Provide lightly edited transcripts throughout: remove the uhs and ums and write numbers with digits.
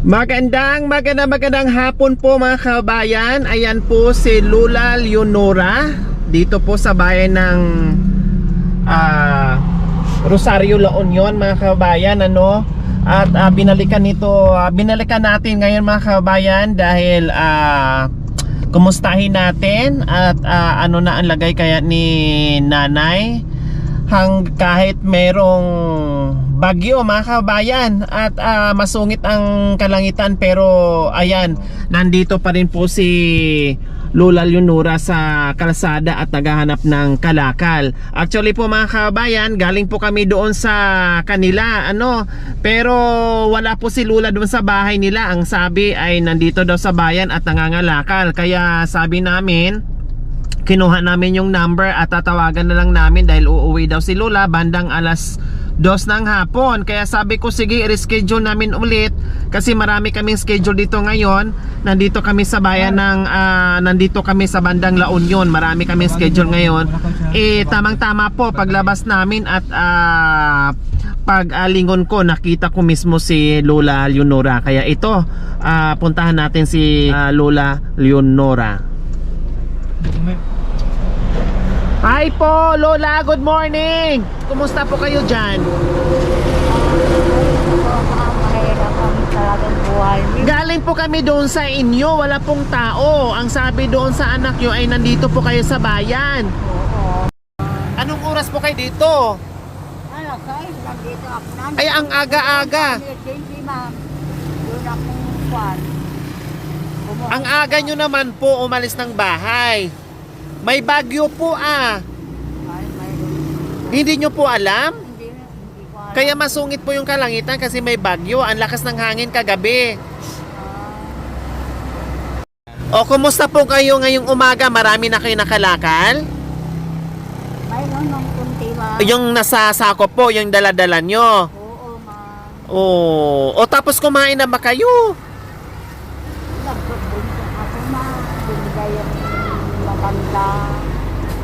Magandang hapon po mga kabayan. Ayan po si Lola Leonora dito po sa bayan ng Rosario, La Union mga kabayan, ano. At binalikan natin ngayon mga kabayan dahil kumustahin natin at ano na ang lagay kaya ni nanay kahit merong bagyo mga kabayan at masungit ang kalangitan, pero ayan, nandito pa rin po si Lola Leonora sa kalsada at naghahanap ng kalakal. Actually po mga kabayan, galing po kami doon sa kanila, ano, pero wala po si Lola doon sa bahay nila. Ang sabi ay nandito daw sa bayan at nangangalakal. Kaya sabi namin, kinuha namin yung number at tatawagan na lang namin dahil uuwi daw si Lola bandang alas 2 ng hapon. Kaya sabi ko sige, reschedule namin ulit kasi marami kaming schedule dito ngayon. Nandito kami sa bayan ng nandito kami sa bandang La Union. Marami kaming schedule ngayon. Tamang tama po paglabas namin at pag-lingon ko, nakita ko mismo si Lola Leonora. Kaya ito, puntahan natin si Lola Leonora. Hi po, Lola, good morning. Kumusta po kayo dyan? Mahirap kami talagang buhay. Galing po kami doon sa inyo, wala pong tao. Ang sabi doon sa anak nyo ay nandito po kayo sa bayan. Oo. Anong oras po kayo dito? Alas 6, nandito ako. Ay, ang aga-aga. Hindi ma'am. Doon akong kwan. Ang aga nyo naman po umalis ng bahay. May bagyo po Ay, mayroon. Hindi nyo po alam? Hindi ko alam. Kaya masungit po yung kalangitan kasi may bagyo. Ang lakas ng hangin kagabi. O, kumusta po kayo ngayong umaga? Marami na kayo nakalakal? Mayroon ng kunti ba? Yung nasa sako po, yung dala-dala nyo. Oo, ma'am. O tapos kumain na ba kayo? Nagpapun ako, ma'am. Binigay yung maganda.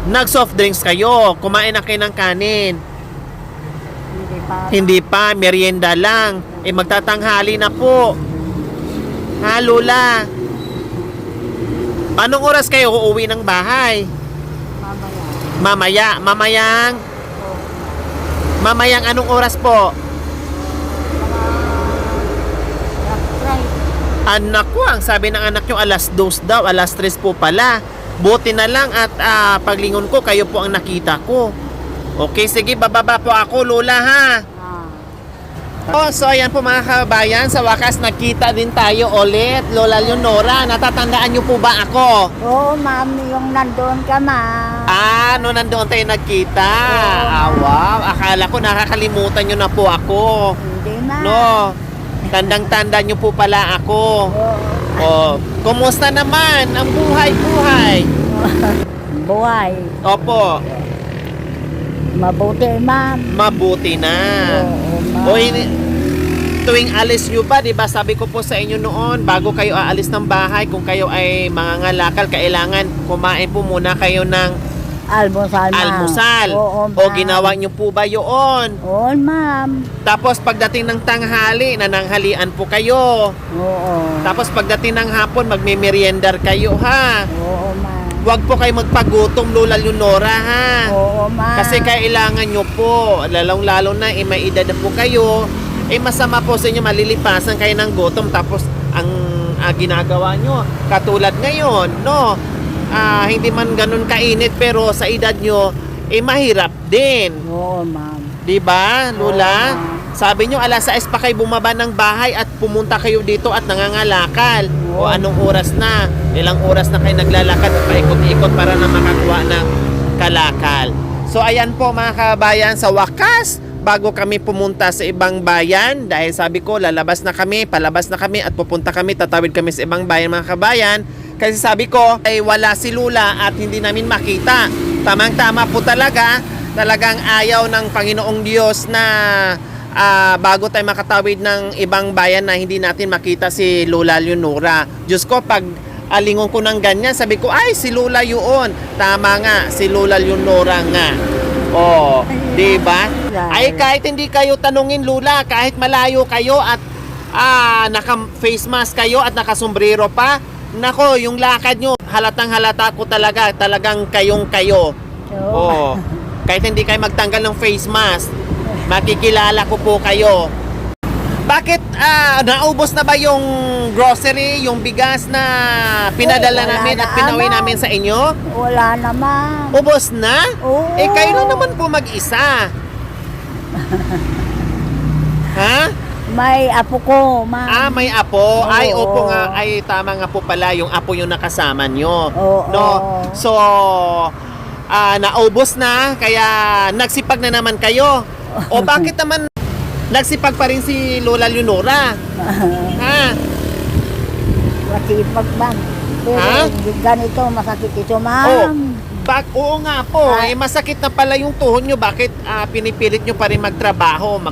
Nag-soft drinks kayo? Kumain na kayo ng kanin? Hindi pa. Hindi pa, merienda lang. Magtatanghali na po. Ha, Lola? Anong oras kayo uuwi ng bahay? Mamaya. Mamayang Oo. anong oras po? Anak ko, ang sabi ng anak nyo alas 2 daw, alas 3 po pala. Buti na lang at paglingon ko, kayo po ang nakita ko. Okay, sige, bababa po ako, Lola, ha? So ayan po mga kabayan, sa wakas nakita din tayo ulit, Lola Leonora. Natatandaan nyo po ba ako? Oo, ma'am. Yung nandun ka, ma'am. No, nandoon tayo nagkita. Oo. Wow, akala ko nakakalimutan nyo na po ako. Hindi, ma'am. No, tandang-tanda nyo po pala ako. Oo. Kumusta naman ang buhay-buhay? Buhay. Opo, Mabuti, ma'am. mabuti na. Oo, ma'am. O, tuwing alis nyo ba, di ba sabi ko po sa inyo noon, bago kayo aalis ng bahay, kung kayo ay mangangalakal, kailangan kumain po muna kayo ng Almusal, ma'am. almusal. Oo, ma'am. O ginawa nyo po ba yun? Oo, ma'am. Tapos pagdating ng tanghali, nananghalian po kayo. Oo. Tapos pagdating ng hapon, magme-meriendar kayo, ha? Oo, ma'am. Huwag po kayo magpagutom, Lola Leonora, ha? Oo, ma'am. Kasi kailangan nyo po, lalong-lalo na may edad na po kayo, masama po sa inyo, malilipasan kayo ng gutom. Tapos ang ginagawa nyo, katulad ngayon, no? Hindi man ganun kainit, pero sa edad nyo, mahirap din. Oo, ma'am. Diba, Lola? Oo. Sabi nyo, alas 6 pa kayo bumaba ng bahay at pumunta kayo dito at nangangalakal. O Oo. anong oras na? Ilang oras na kayo naglalakad at paikot-ikot para na makakuha ng kalakal. So ayan po mga kabayan, sa wakas, bago kami pumunta sa ibang bayan, dahil sabi ko, palabas na kami at pupunta kami, tatawid kami sa ibang bayan mga kabayan. Kasi sabi ko, ay wala si Lola at hindi namin makita. Tamang-tama po talagang ayaw ng Panginoong Diyos na bago tayo makatawid ng ibang bayan na hindi natin makita si Lola Leonora. Diyos ko, pag alingon ko ng ganyan, sabi ko, ay si Lola yun. Tama nga, si Lola Leonora nga. Oh, di ba? Ay kahit hindi kayo tanungin Lula, kahit malayo kayo at naka-face mask kayo at naka-sombrero pa. Nako, yung lakad nyo, halatang halata ko talaga, talagang kayong kayo. Oh, kahit hindi kayo magtanggal ng face mask, makikilala ko po kayo. Bakit naubos na ba yung grocery, yung bigas na pinadala Wala namin na, at pinawi ama. namin sa inyo? Wala naman. Ubos na? Oo. Eh, kayo lang naman po mag-isa. Ha? May apo ko, ma. May apo. Ay, Oo. opo nga. Ay, tama nga po pala. Yung apo yung nakasama nyo. Oo. No? So, naubos na. Kaya, nagsipag na naman kayo. O bakit naman nagsipag pa rin si Lola Leonora? Ha? Masipag ba? Pero Ha? ganito, masakit ito, Oh, ma'am. oo nga po. Eh, masakit na pala yung tuhod nyo. Bakit pinipilit nyo pa rin magtrabaho,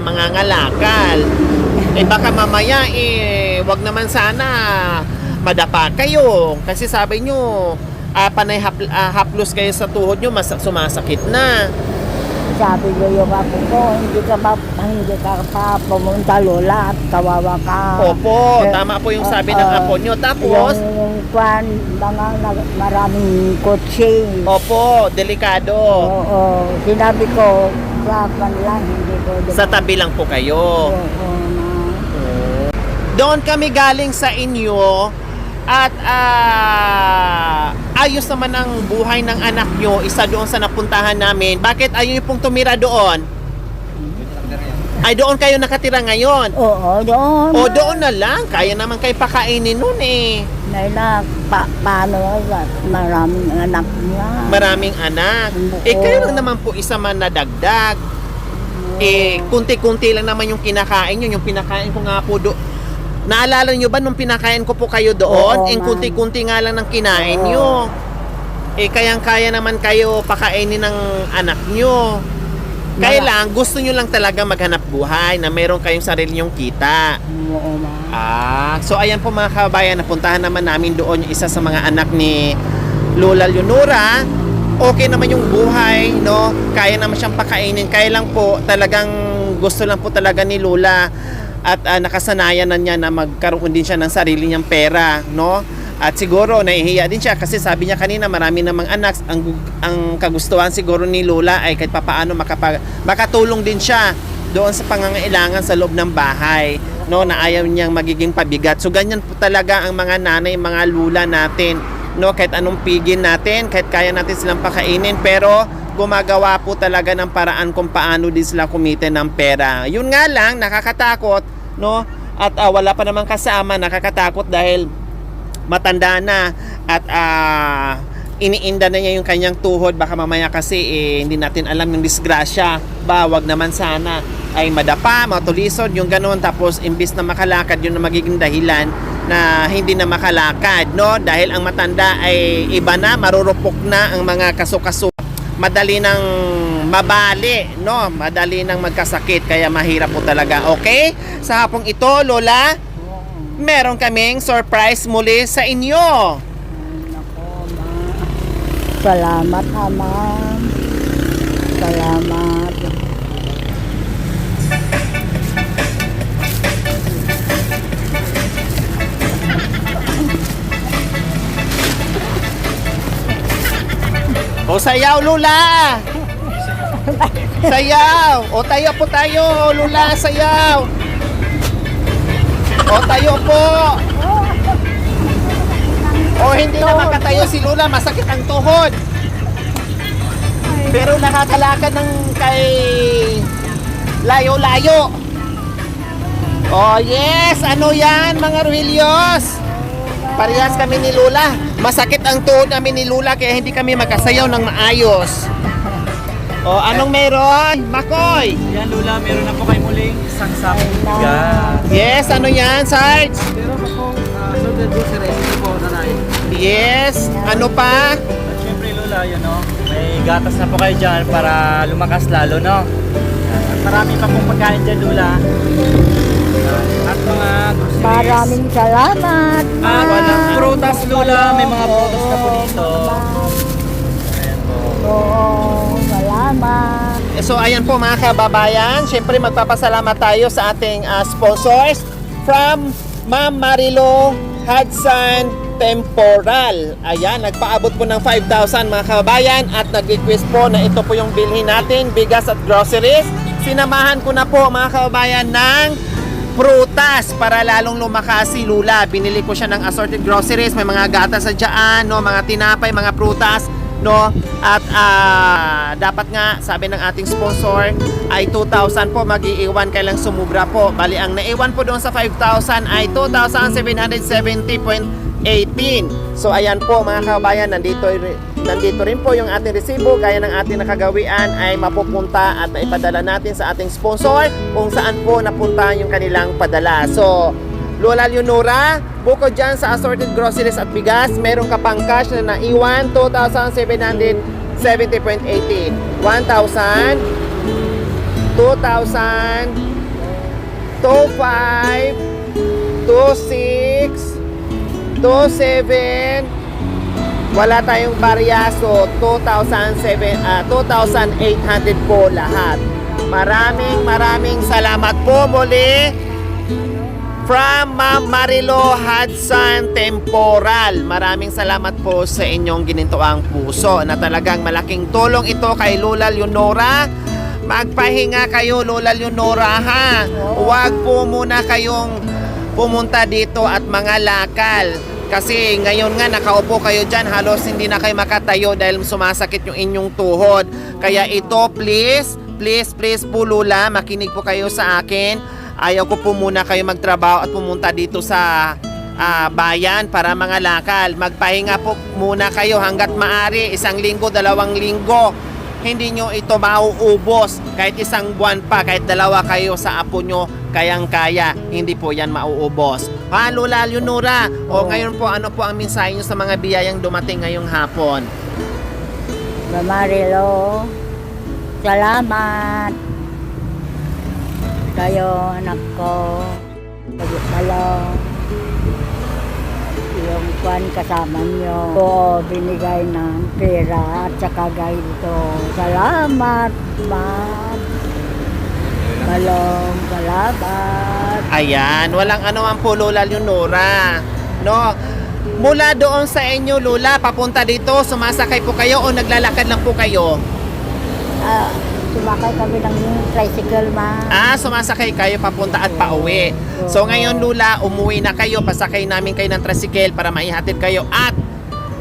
mangangalakal? Eh, baka mamaya, wag naman sana madapa kayo. Kasi sabi nyo, panay haplos kayo sa tuhod nyo, sumasakit na. Sabi ko yung apo ko, hindi ka pa pumunta, Lola, at kawawa ka. Opo, Eh, tama po yung sabi ng apo nyo. Tapos, yung kwan, maraming kotse. opo, delikado. Oo, sinabi ko, sa kwan lang, hindi ko. Sa tabi lang po kayo. Oo, Doon kami galing sa inyo at ayos naman ang buhay ng anak nyo, isa doon sa napuntahan namin. Bakit ayaw nyo pong tumira doon? Ay, doon kayo nakatira ngayon? Oo, doon. O doon na lang, kaya naman kayo pakainin nun eh. Paano, maraming anak niya. Maraming anak. Oo. Eh, kayo lang naman po isa man nadagdag. Eh, kunti-kunti lang naman yung kinakain nyo. Yung pinakain ko nga po doon. Naalala nyo ba nung pinakain ko po kayo doon? Oo, Eh, ma'am. kunti-kunti nga lang ng kinain Oo. nyo. Eh, kayang-kaya naman kayo pakainin ng anak nyo. Kaya lang, gusto nyo lang talaga maghanap buhay na meron kayong sarili nyong kita. Oo, ma. So ayan po mga kabayan, napuntahan naman namin doon yung isa sa mga anak ni Lola Leonora. Okay naman yung buhay, no? Kaya naman siyang pakainin. Kaya lang po, talagang gusto lang po talaga ni Lola at nakasanayan na niya na magkaroon din siya ng sarili niyang pera, no? At siguro nahihiya din siya kasi sabi niya kanina marami namang anak. Ang kagustuhan siguro ni Lola ay kahit papaano makatulong din siya doon sa pangangailangan sa loob ng bahay, no, na ayaw niyang magiging pabigat. So ganyan po talaga ang mga nanay, mga lula natin, no, kahit anong pigin natin, kahit kaya natin silang pakainin, pero gumagawa po talaga ng paraan kung paano din sila kumita ng pera. Yun nga lang, nakakatakot, no, at wala pa namang kasama, nakakatakot dahil matanda na at iniinda na niya yung kanyang tuhod. Baka mamaya kasi hindi natin alam yung disgrasya. Wag naman sana ay madapa, matulisod, yung ganun. Tapos imbis na makalakad, yun na magiging dahilan na hindi na makalakad, no? Dahil ang matanda ay iba na, marurupok na ang mga kaso-kaso. Madali nang mabali, no? Madali nang magkasakit, kaya mahirap po talaga. Okay? Sa hapong ito, Lola, meron kaming surprise muli sa inyo. Nako, ma. Salamat, ama. Salamat. O sayaw, Lola! Sayaw! O tayo po tayo, Lola, sayaw! O tayo po! O hindi na makatayo si Lola, masakit ang tuhod. Pero nakakalakad ng kay layo-layo. Oh yes, ano yan mga Ruhilios? Parehas kami ni Lola. Masakit ang tuhod namin ni Lola kaya hindi kami makasayaw ng maayos. O anong meron? Makoy! Yan Lola, meron na po kayo muling isang sakong bigas. Yes, ano yan, Sarge? Meron na po sorted groceries ito po na rin. Yes, ano pa? At syempre Lola, yun no, may gatas na po kayo dyan para lumakas lalo no. At marami pa pong pagkain dyan Lola. At mga groceries. Maraming salamat, ma. Walang prutas Lola, may mga prutas na po dito. Ayan po. Oo, salamat. So ayan po mga kababayan, syempre magpapasalamat tayo sa ating sponsors from Ma'am Marilo Hudson Temporal. Ayan, nagpaabot po ng 5,000 mga kababayan at nag-request po na ito po yung bilhin natin, bigas at groceries. Sinamahan ko na po mga kababayan ng prutas para lalong lumakas si Lula. Binili ko siya ng assorted groceries, may mga gatas sa dyan, no, mga tinapay, mga prutas, no, at dapat nga sabi ng ating sponsor ay 2,000 po mag-iiwan kailang sumubra po. Bali ang naiwan po doon sa 5,000 ay 2,770.18. So ayan po mga kababayan, nandito rin po yung ating resibo. Gaya ng ating nakagawian ay mapupunta at naipadala natin sa ating sponsor kung saan po napunta yung kanilang padala. So Lola Leonora, bukod dyan sa assorted groceries at bigas, meron ka pang cash na naiwan, 2,770.18. 1,000, 2,000, 2,5, 2,6, 2,7, wala tayong barya, so 2,800 po lahat. Maraming salamat po muli from Ma'am Marilo Hudson Temporal. Maraming salamat po sa inyong ginintoang puso na talagang malaking tulong ito kay Lola Leonora. Magpahinga kayo Lola Leonora ha. Huwag po muna kayong pumunta dito at mga lakal. Kasi ngayon nga nakaupo kayo dyan, halos hindi na kayo makatayo dahil sumasakit yung inyong tuhod. Kaya ito please po Lola, makinig po kayo sa akin. Ayaw ko po muna kayo magtrabaho at pumunta dito sa bayan para mga lakal. Magpahinga po muna kayo hanggat maaari, 1 linggo, 2 linggo. Hindi nyo ito mauubos. Kahit 1 buwan pa, kahit 2 kayo sa apo nyo, kayang-kaya. Hindi po yan mauubos. Ha, Lola Leonora? O ngayon po, ano po ang mensahe nyo sa mga biyayang dumating ngayong hapon? Marilo, salamat kayo anak ko. Pagkalo yung kwan kasama nyo ko binigay ng pera at saka ganito. Salamat ma'am. Balong salamat. Ayan, walang anuman po Lola Leonora. No? Mula doon sa inyo Lola, papunta dito, sumasakay po kayo o naglalakad lang po kayo? Sumakay kami ng tricycle ma'am. Sumasakay kayo papunta at pauwi. So ngayon Lula, umuwi na kayo, pasakay namin kayo ng tricycle para maihatid kayo at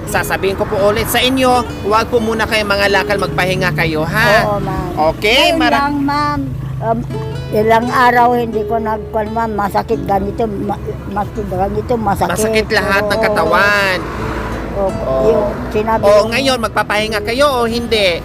sasabihin ko po ulit sa inyo, huwag po muna kayo mga lakal, magpahinga kayo ha. Oo ma'am. Okay, Ngayon lang ma'am, ilang araw hindi ko nagkuhan ma'am, masakit ganito, masakit. masakit lahat ng Oo. katawan. Yung sinabi Ngayon magpapahinga kayo o hindi?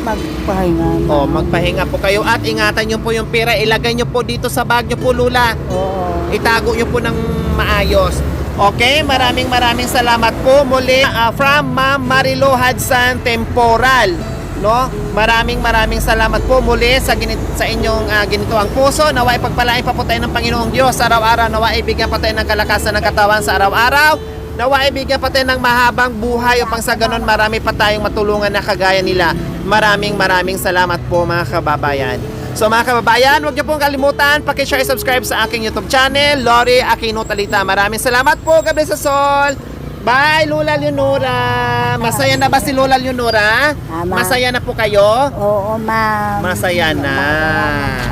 magpahinga ma'am. Magpahinga po kayo at ingatan nyo po yung pera, ilagay nyo po dito sa bag nyo po Lula. Oo. Itago nyo po ng maayos. Okay, maraming salamat po muli from Ma'am Marilo Hudson Temporal. No? Maraming salamat po muli sa inyong ginituang puso. Naway pagpalain pa po tayo ng Panginoong Diyos araw-araw. Naway ibigyan pa tayo ng kalakasan ng katawan sa araw-araw. Naway ibigyan pa tayo ng mahabang buhay upang sa ganon marami pa tayong matulungan na kagaya nila. Maraming salamat po mga kababayan. So mga kababayan, huwag niyo pong kalimutan paki-share, subscribe sa aking YouTube channel, Lori Aquino Talita. Maraming salamat po, God bless us all. Bye, Lola Leonora. Masaya na ba si Lola Leonora? Tama. Masaya na po kayo? Oo ma'am. Masaya na.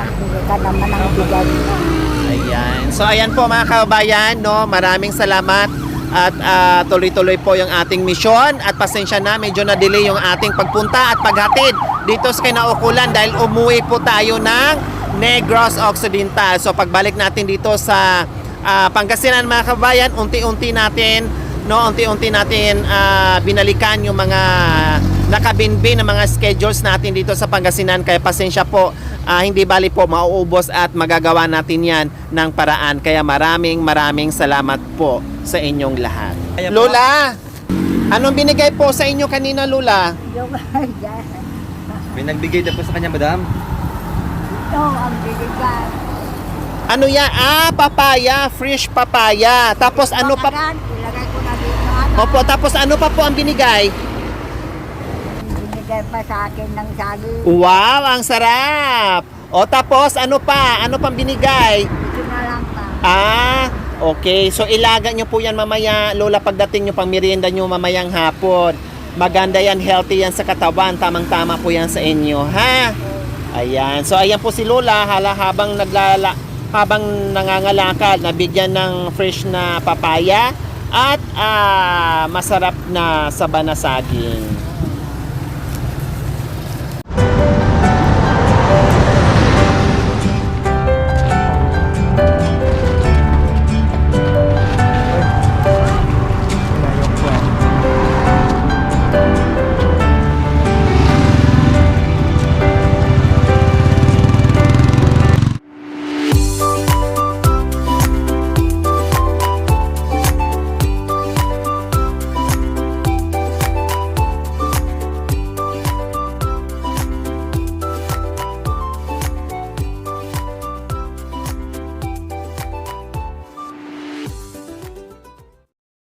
Hindi ka naman ang bigay. Ayan. So ayan po mga kababayan, no? Maraming salamat. At tuloy-tuloy po yung ating misyon at pasensya na medyo na-delay yung ating pagpunta at paghatid dito sa kinaukulan dahil umuwi po tayo ng Negros Occidental. So pagbalik natin dito sa Pangasinan mga kabayan, unti-unti natin binalikan yung mga nakabinbin ng mga schedules natin dito sa Pangasinan, kaya pasensya po, hindi bali po mauubos at magagawa natin yan ng paraan. Kaya maraming salamat po sa inyong lahat. Lola, anong binigay po sa inyo kanina Lola? Yung May nagbigay na po sa kanya, madam. ito ang bigay. Ano yan? Papaya, fresh papaya. Tapos ano pa? Ilagay ko na dito. Opo, tapos ano pa po ang binigay? Binigay pa sa akin ng saging. Wow, ang sarap! O tapos ano pa? Ano pang binigay? Ito na lang pa. Okay. So ilaga nyo po yan mamaya, Lola, pagdating nyo, pang merienda nyo mamayang hapon. Maganda yan, healthy yan sa katawan. Tamang-tama po yan sa inyo, ha? Ayan. So ayan po si Lola, habang nangangalakal, nabigyan ng fresh na papaya at masarap na saba na saging.